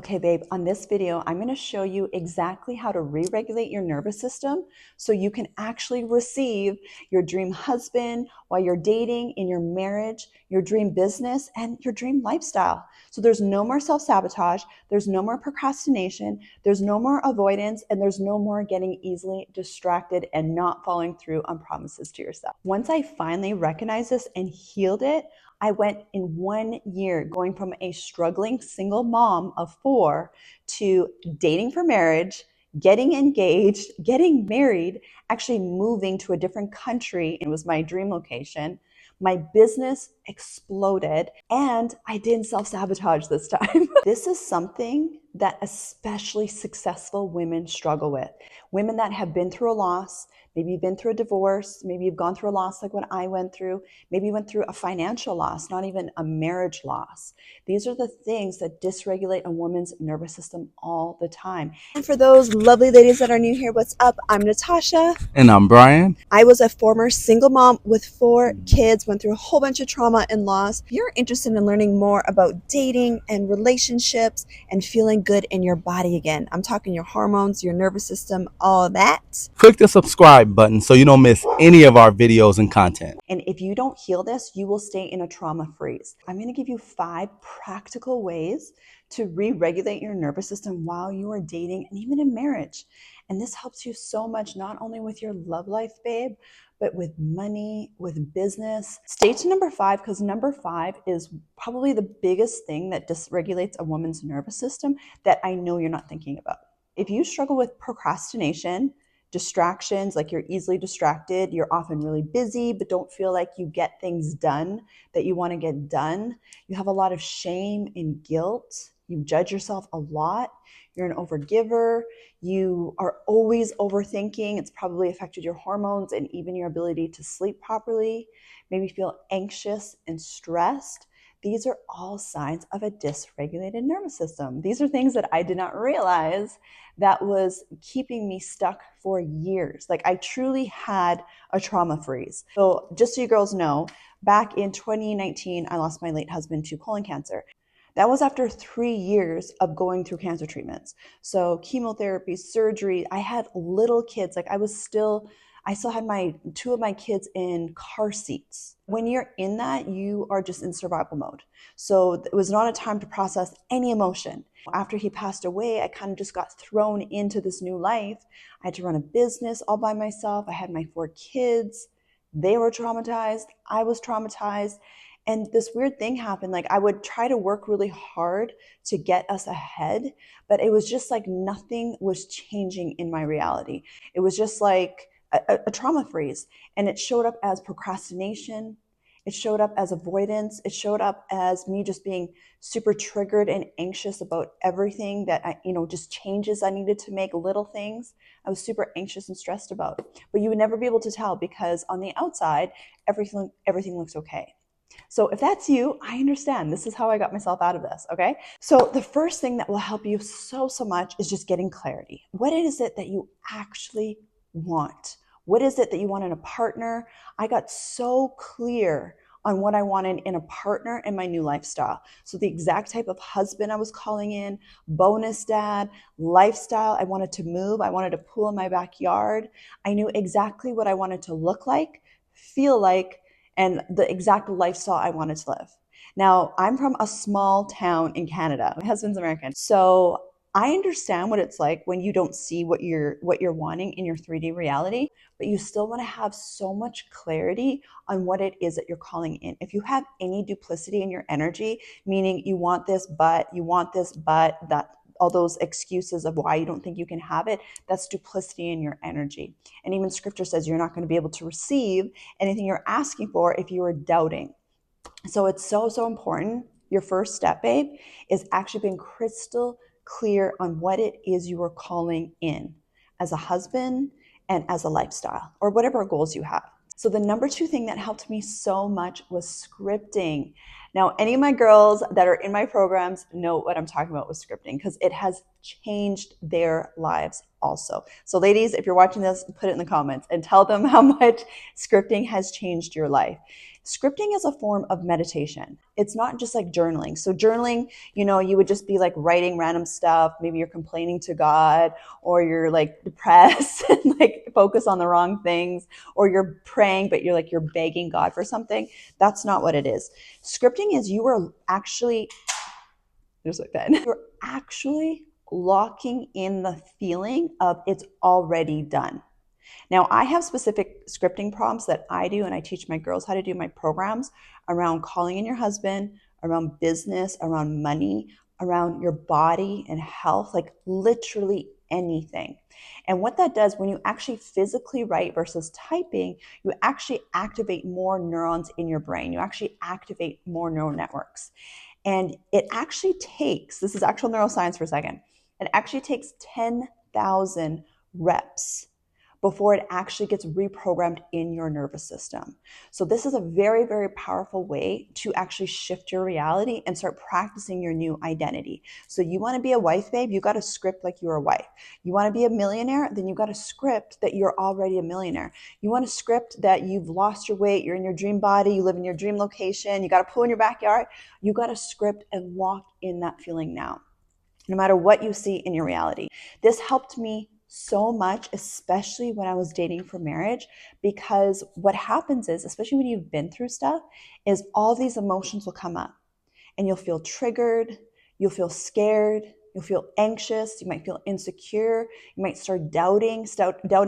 Okay, babe, on this video, I'm going to show you exactly how to re-regulate your nervous system so you can actually receive your dream husband while you're dating, in your marriage, your dream business, and your dream lifestyle. So there's no more self-sabotage, there's no more procrastination, there's no more avoidance, and there's no more getting easily distracted and not following through on promises to yourself. Once I finally recognized this and healed it, I went in 1 year going from a struggling single mom of 4 to dating for marriage, getting engaged, getting married, actually moving to a different country. It was my dream location. My business exploded and I didn't self-sabotage this time. This is something that especially successful women struggle with. Women that have been through a loss, maybe you've been through a divorce, maybe you've gone through a loss like what I went through, maybe you went through a financial loss, not even a marriage loss. These are the things that dysregulate a woman's nervous system all the time. And for those lovely ladies that are new here, what's up? I'm Natasha. And I'm Brian. I was a former single mom with 4 kids, went through a whole bunch of trauma and loss. If you're interested in learning more about dating and relationships and feeling good in your body again, I'm talking your hormones, your nervous system, all that. Click the subscribe button so you don't miss any of our videos and content. And if you don't heal this, you will stay in a trauma freeze. I'm going to give you 5 practical ways to re-regulate your nervous system while you are dating and even in marriage. And this helps you so much, not only with your love life, babe, but with money, with business. Stay to number 5, because number 5 is probably the biggest thing that dysregulates a woman's nervous system that I know you're not thinking about. If you struggle with procrastination, distractions, like you're easily distracted, you're often really busy, but don't feel like you get things done that you want to get done. You have a lot of shame and guilt. You judge yourself a lot. You're an overgiver. You are always overthinking. It's probably affected your hormones and even your ability to sleep properly. Maybe feel anxious and stressed. These are all signs of a dysregulated nervous system. These are things that I did not realize that was keeping me stuck for years. Like, I truly had a trauma freeze. So just so you girls know, back in 2019, I lost my late husband to colon cancer. That was after 3 years of going through cancer treatments. So chemotherapy, surgery, I had little kids. Like, I still had 2 of my kids in car seats. When you're in that, you are just in survival mode. So it was not a time to process any emotion. After he passed away, I kind of just got thrown into this new life. I had to run a business all by myself. I had my 4 kids. They were traumatized. I was traumatized. And this weird thing happened. Like, I would try to work really hard to get us ahead, but it was just like nothing was changing in my reality. It was just like a trauma freeze. And it showed up as procrastination. It showed up as avoidance. It showed up as me just being super triggered and anxious about everything that just changes I needed to make, little things I was super anxious and stressed about. But you would never be able to tell, because on the outside, everything looks okay. So if that's you, I understand. This is how I got myself out of this, okay? So the first thing that will help you so much is just getting clarity. What is it that you actually want? What is it that you want in a partner? I got so clear on what I wanted in a partner and my new lifestyle. So the exact type of husband I was calling in, bonus dad, lifestyle. I wanted to move. I wanted a pool in my backyard. I knew exactly what I wanted to look like, feel like, and the exact lifestyle I wanted to live. Now, I'm from a small town in Canada. My husband's American. So I understand what it's like when you don't see what you're wanting in your 3D reality, but you still want to have so much clarity on what it is that you're calling in. If you have any duplicity in your energy, meaning you want this, but that all those excuses of why you don't think you can have it, that's duplicity in your energy. And even scripture says you're not going to be able to receive anything you're asking for if you are doubting. So it's so important. Your first step, babe, is actually being crystal clear on what it is you are calling in as a husband and as a lifestyle, or whatever goals you have. So the number 2 thing that helped me so much was scripting. Now, any of my girls that are in my programs know what I'm talking about with scripting, because it has changed their lives also. So ladies, if you're watching this, put it in the comments and tell them how much scripting has changed your life. Scripting is a form of meditation. It's not just like journaling. So journaling, you would just be like writing random stuff. Maybe you're complaining to God, or you're like depressed and like focus on the wrong things, or you're praying, but you're begging God for something. That's not what it is. Scripting is you are actually, just like that, you're actually locking in the feeling of it's already done. Now, I have specific scripting prompts that I do, and I teach my girls how to do my programs around calling in your husband, around business, around money, around your body and health, like literally anything. And what that does, when you actually physically write versus typing, you actually activate more neurons in your brain. You actually activate more neural networks. And it actually takes, this is actual neuroscience for a second, it actually takes 10,000 reps before it actually gets reprogrammed in your nervous system. So this is a very, very powerful way to actually shift your reality and start practicing your new identity. So you want to be a wife, babe, you got to script like you're a wife. You want to be a millionaire, then you got to script that you're already a millionaire. You want to script that you've lost your weight, you're in your dream body, you live in your dream location, you got a pool in your backyard. You got to script and lock in that feeling now, no matter what you see in your reality. This helped me so much, especially when I was dating for marriage, because what happens is, especially when you've been through stuff, is all these emotions will come up and you'll feel triggered, you'll feel scared, you'll feel anxious, you might feel insecure, you might start doubting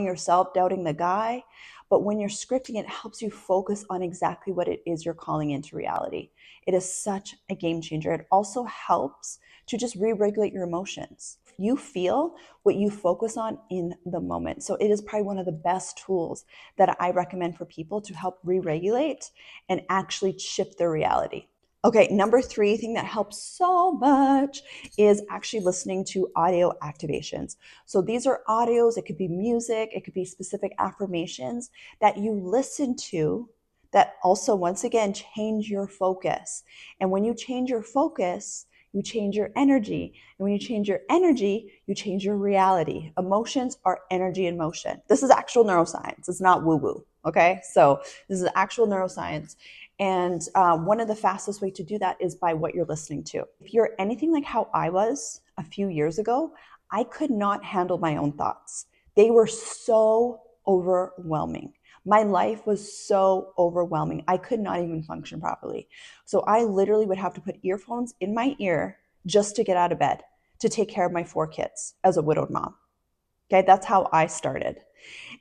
yourself, doubting the guy. But when you're scripting, it helps you focus on exactly what it is you're calling into reality. It is such a game changer. It also helps to just re-regulate your emotions. You feel what you focus on in the moment. So it is probably one of the best tools that I recommend for people to help re-regulate and actually shift their reality. Okay, number 3 thing that helps so much is actually listening to audio activations. So these are audios, it could be music, it could be specific affirmations that you listen to that also, once again, change your focus. And when you change your focus, you change your energy. And when you change your energy, you change your reality. Emotions are energy in motion. This is actual neuroscience. It's not woo-woo, okay? So this is actual neuroscience. And one of the fastest way to do that is by what you're listening to. If you're anything like how I was a few years ago, I could not handle my own thoughts. They were so overwhelming. My life was so overwhelming. I could not even function properly. So I literally would have to put earphones in my ear just to get out of bed, to take care of my 4 kids as a widowed mom. Okay, that's how I started.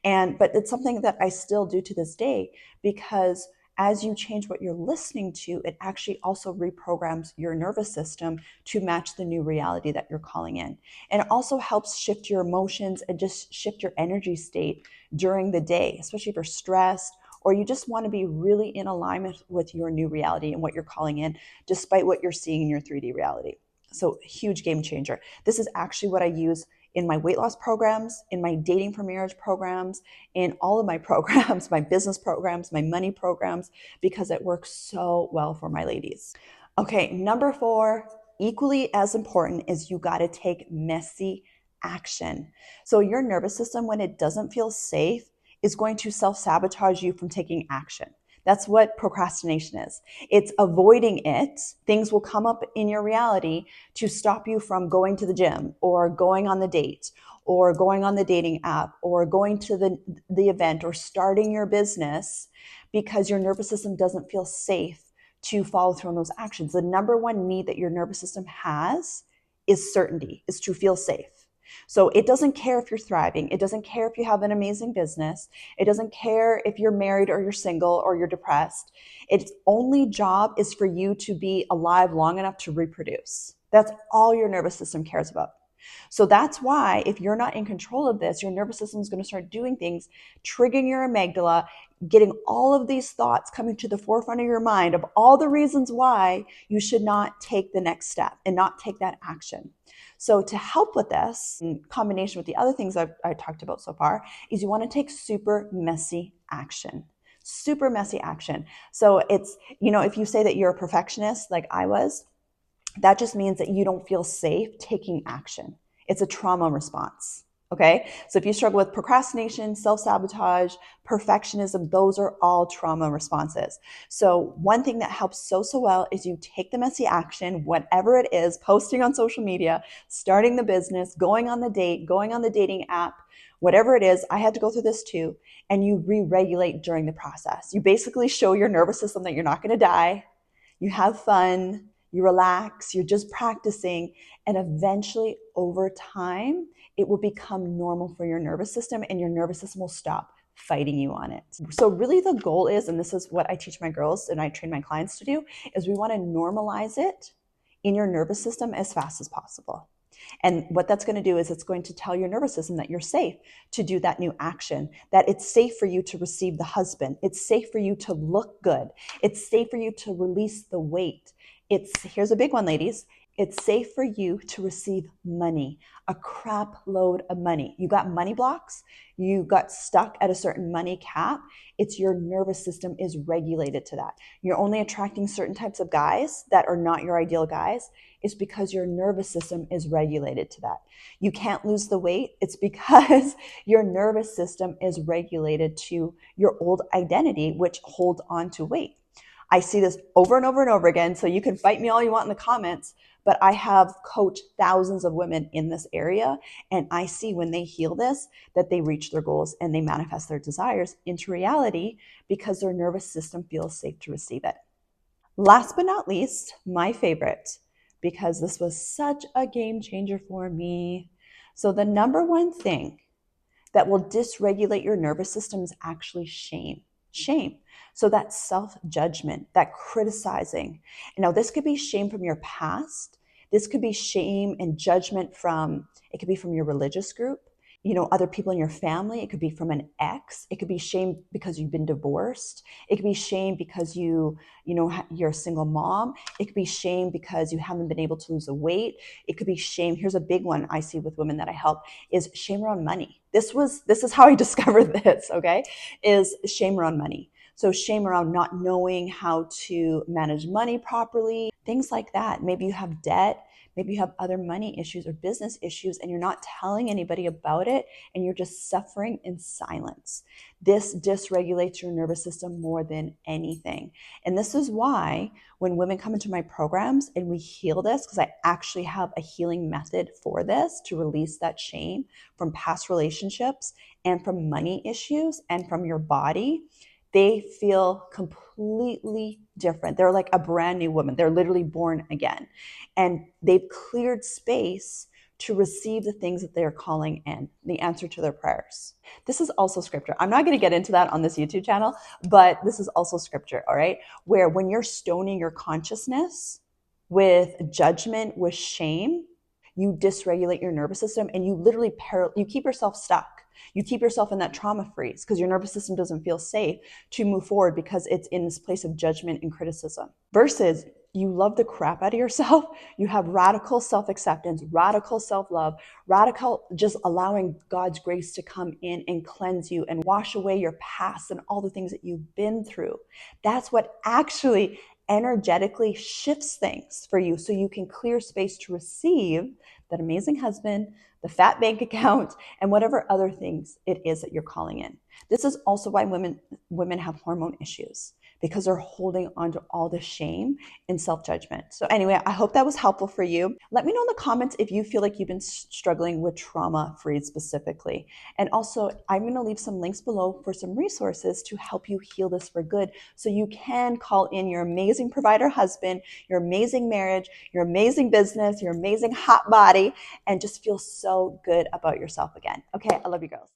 But it's something that I still do to this day, because as you change what you're listening to, it actually also reprograms your nervous system to match the new reality that you're calling in. And it also helps shift your emotions and just shift your energy state during the day, especially if you're stressed or you just want to be really in alignment with your new reality and what you're calling in, despite what you're seeing in your 3D reality. So huge game changer. This is actually what I use in my weight loss programs, in my dating for marriage programs, in all of my programs, my business programs, my money programs, because it works so well for my ladies. Okay, number 4, equally as important, is you got to take messy action. So your nervous system, when it doesn't feel safe, is going to self-sabotage you from taking action. That's what procrastination is. It's avoiding it. Things will come up in your reality to stop you from going to the gym or going on the date or going on the dating app or going to the event or starting your business, because your nervous system doesn't feel safe to follow through on those actions. The number one need that your nervous system has is certainty, is to feel safe. So it doesn't care if you're thriving. It doesn't care if you have an amazing business. It doesn't care if you're married or you're single or you're depressed. Its only job is for you to be alive long enough to reproduce. That's all your nervous system cares about. So that's why if you're not in control of this, your nervous system is going to start doing things, triggering your amygdala, getting all of these thoughts coming to the forefront of your mind of all the reasons why you should not take the next step and not take that action. So to help with this, in combination with the other things I talked about so far, is you want to take super messy action. Super messy action. So it's, if you say that you're a perfectionist like I was, that just means that you don't feel safe taking action. It's a trauma response. Okay, so if you struggle with procrastination, self-sabotage, perfectionism, those are all trauma responses. So one thing that helps so well is you take the messy action, whatever it is, posting on social media, starting the business, going on the date, going on the dating app, whatever it is. I had to go through this too. And you re-regulate during the process. You basically show your nervous system that you're not going to die. You have fun, you relax, you're just practicing, and eventually over time, it will become normal for your nervous system and your nervous system will stop fighting you on it. So really the goal is, and this is what I teach my girls and I train my clients to do, is we want to normalize it in your nervous system as fast as possible. And what that's going to do is it's going to tell your nervous system that you're safe to do that new action, that it's safe for you to receive the husband. It's safe for you to look good. It's safe for you to release the weight. Here's a big one, ladies. It's safe for you to receive money, a crap load of money. You got money blocks. You got stuck at a certain money cap. It's your nervous system is regulated to that. You're only attracting certain types of guys that are not your ideal guys. It's because your nervous system is regulated to that. You can't lose the weight. It's because your nervous system is regulated to your old identity, which holds on to weight. I see this over and over and over again. So you can fight me all you want in the comments, but I have coached thousands of women in this area. And I see when they heal this, that they reach their goals and they manifest their desires into reality because their nervous system feels safe to receive it. Last but not least, my favorite, because this was such a game changer for me. So the number one thing that will dysregulate your nervous system is actually shame. Shame. So that self-judgment, that criticizing. Now, this could be shame from your past. This could be shame and judgment it could be from your religious group, other people in your family. It could be from an ex. It could be shame because you've been divorced. It could be shame because you're a single mom. It could be shame because you haven't been able to lose the weight. It could be shame. Here's a big one I see with women that I help is shame around money. This is how I discovered this, okay? Is shame around money. So shame around not knowing how to manage money properly, things like that. Maybe you have debt. Maybe you have other money issues or business issues and you're not telling anybody about it and you're just suffering in silence. This dysregulates your nervous system more than anything. And this is why when women come into my programs and we heal this, because I actually have a healing method for this to release that shame from past relationships and from money issues and from your body, they feel completely different. They're like a brand new woman. They're literally born again. And they've cleared space to receive the things that they're calling in, the answer to their prayers. This is also scripture. I'm not going to get into that on this YouTube channel, but this is also scripture, all right? Where when you're stoning your consciousness with judgment, with shame, you dysregulate your nervous system and you literally you keep yourself stuck. You keep yourself in that trauma freeze because your nervous system doesn't feel safe to move forward because it's in this place of judgment and criticism. Versus you love the crap out of yourself. You have radical self-acceptance, radical self-love, radical just allowing God's grace to come in and cleanse you and wash away your past and all the things that you've been through. That's what actually energetically shifts things for you so you can clear space to receive that amazing husband, the fat bank account, and whatever other things it is that you're calling in. This is also why women have hormone issues, because they're holding onto all the shame and self-judgment. So anyway, I hope that was helpful for you. Let me know in the comments if you feel like you've been struggling with trauma freeze specifically. And also, I'm going to leave some links below for some resources to help you heal this for good so you can call in your amazing provider husband, your amazing marriage, your amazing business, your amazing hot body, and just feel so good about yourself again. Okay, I love you girls.